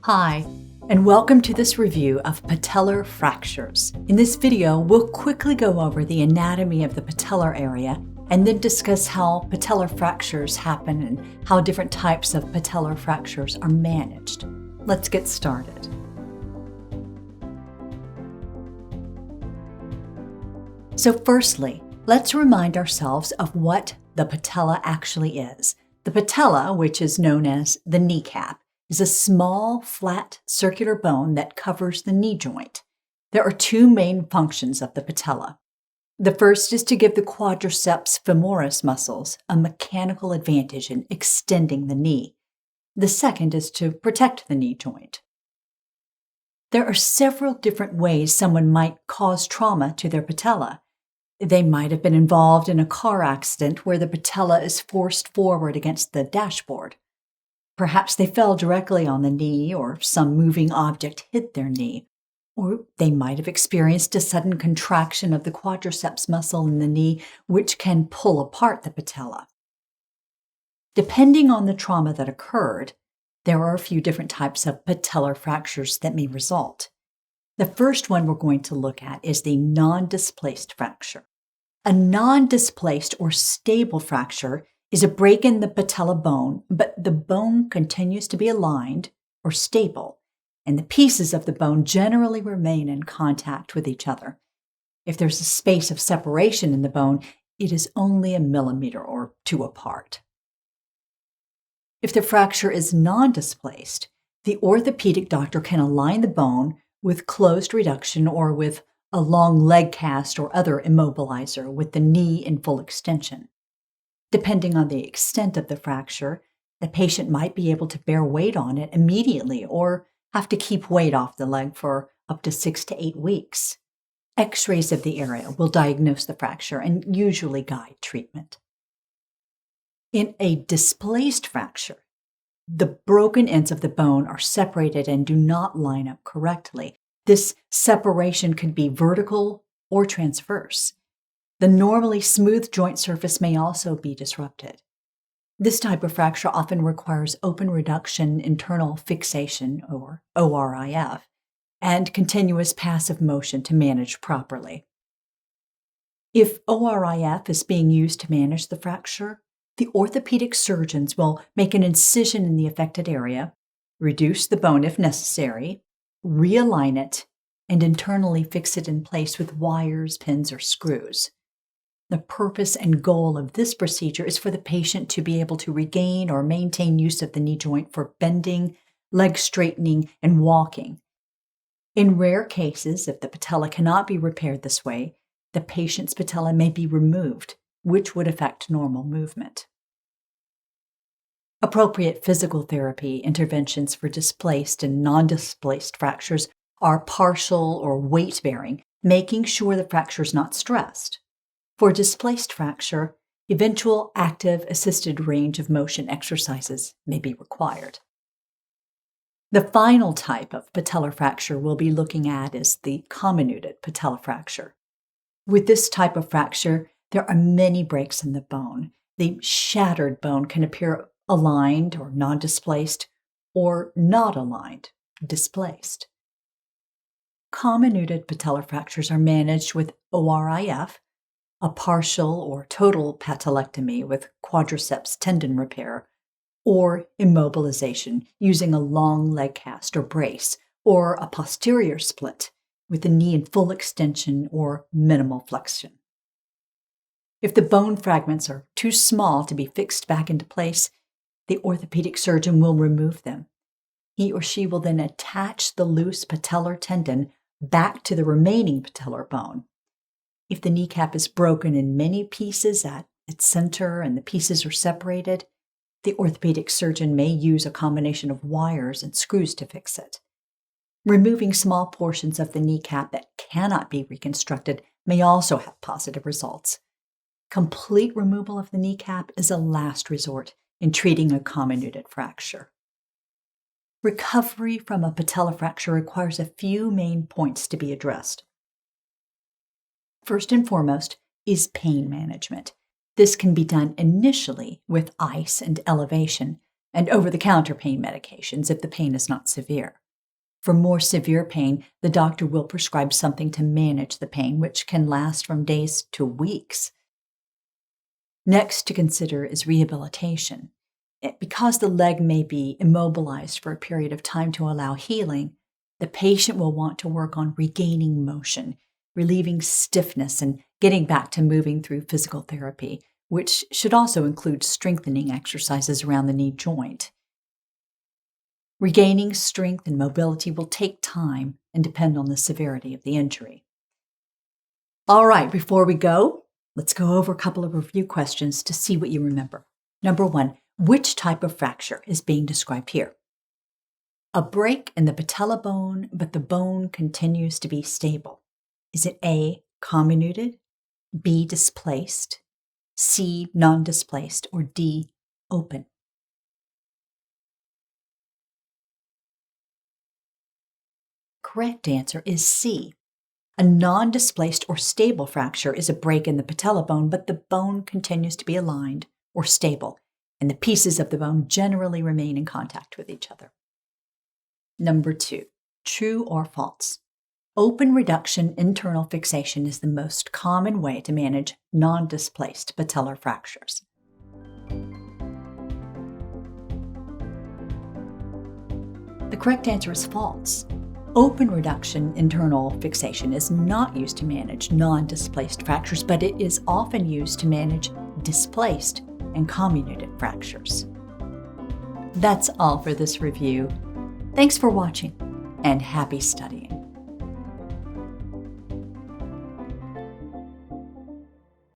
Hi, and welcome to this review of patellar fractures. In this video, we'll quickly go over the anatomy of the patellar area and then discuss how patellar fractures happen and how different types of patellar fractures are managed. Let's get started. So firstly, let's remind ourselves of what the patella actually is. The patella, which is known as the kneecap, is a small, flat, circular bone that covers the knee joint. There are two main functions of the patella. The first is to give the quadriceps femoris muscles a mechanical advantage in extending the knee. The second is to protect the knee joint. There are several different ways someone might cause trauma to their patella. They might have been involved in a car accident where the patella is forced forward against the dashboard. Perhaps they fell directly on the knee, or some moving object hit their knee. Or they might have experienced a sudden contraction of the quadriceps muscle in the knee, which can pull apart the patella. Depending on the trauma that occurred, there are a few different types of patellar fractures that may result. The first one we're going to look at is the non-displaced fracture. A non-displaced or stable fracture is a break in the patella bone, but the bone continues to be aligned or stable, and the pieces of the bone generally remain in contact with each other. If there's a space of separation in the bone, it is only a millimeter or two apart. If the fracture is non-displaced, the orthopedic doctor can align the bone with closed reduction or with a long leg cast or other immobilizer with the knee in full extension. Depending on the extent of the fracture, the patient might be able to bear weight on it immediately or have to keep weight off the leg for up to 6 to 8 weeks. X-rays of the area will diagnose the fracture and usually guide treatment. In a displaced fracture, the broken ends of the bone are separated and do not line up correctly. This separation could be vertical or transverse. The normally smooth joint surface may also be disrupted. This type of fracture often requires open reduction internal fixation, or ORIF, and continuous passive motion to manage properly. If ORIF is being used to manage the fracture, the orthopedic surgeons will make an incision in the affected area, reduce the bone if necessary, realign it, and internally fix it in place with wires, pins, or screws. The purpose and goal of this procedure is for the patient to be able to regain or maintain use of the knee joint for bending, leg straightening, and walking. In rare cases, if the patella cannot be repaired this way, the patient's patella may be removed, which would affect normal movement. Appropriate physical therapy interventions for displaced and non-displaced fractures are partial or weight-bearing, making sure the fracture is not stressed. For displaced fracture, eventual active assisted range of motion exercises may be required. The final type of patellar fracture we'll be looking at is the comminuted patella fracture. With this type of fracture, there are many breaks in the bone. The shattered bone can appear aligned or non-displaced, or not aligned, displaced. Comminuted patellar fractures are managed with ORIF, a partial or total patellectomy with quadriceps tendon repair, or immobilization using a long leg cast or brace, or a posterior split with the knee in full extension or minimal flexion. If the bone fragments are too small to be fixed back into place, the orthopedic surgeon will remove them. He or she will then attach the loose patellar tendon back to the remaining patellar bone. If the kneecap is broken in many pieces at its center and the pieces are separated, the orthopedic surgeon may use a combination of wires and screws to fix it. Removing small portions of the kneecap that cannot be reconstructed may also have positive results. Complete removal of the kneecap is a last resort in treating a comminuted fracture. Recovery from a patella fracture requires a few main points to be addressed. First and foremost is pain management. This can be done initially with ice and elevation, and over-the-counter pain medications if the pain is not severe. For more severe pain, the doctor will prescribe something to manage the pain, which can last from days to weeks. Next to consider is rehabilitation. Because the leg may be immobilized for a period of time to allow healing, the patient will want to work on regaining motion, relieving stiffness, and getting back to moving through physical therapy, which should also include strengthening exercises around the knee joint. Regaining strength and mobility will take time and depend on the severity of the injury. All right, before we go, let's go over a couple of review questions to see what you remember. Number 1, which type of fracture is being described here? A break in the patella bone, but the bone continues to be stable. Is it A, comminuted, B, displaced, C, non-displaced, or D, open? Correct answer is C. A non-displaced or stable fracture is a break in the patella bone, but the bone continues to be aligned or stable, and the pieces of the bone generally remain in contact with each other. Number 2, true or false? Open reduction internal fixation is the most common way to manage non-displaced patellar fractures. The correct answer is false. Open reduction internal fixation is not used to manage non-displaced fractures, but it is often used to manage displaced and comminuted fractures. That's all for this review. Thanks for watching, and happy studying.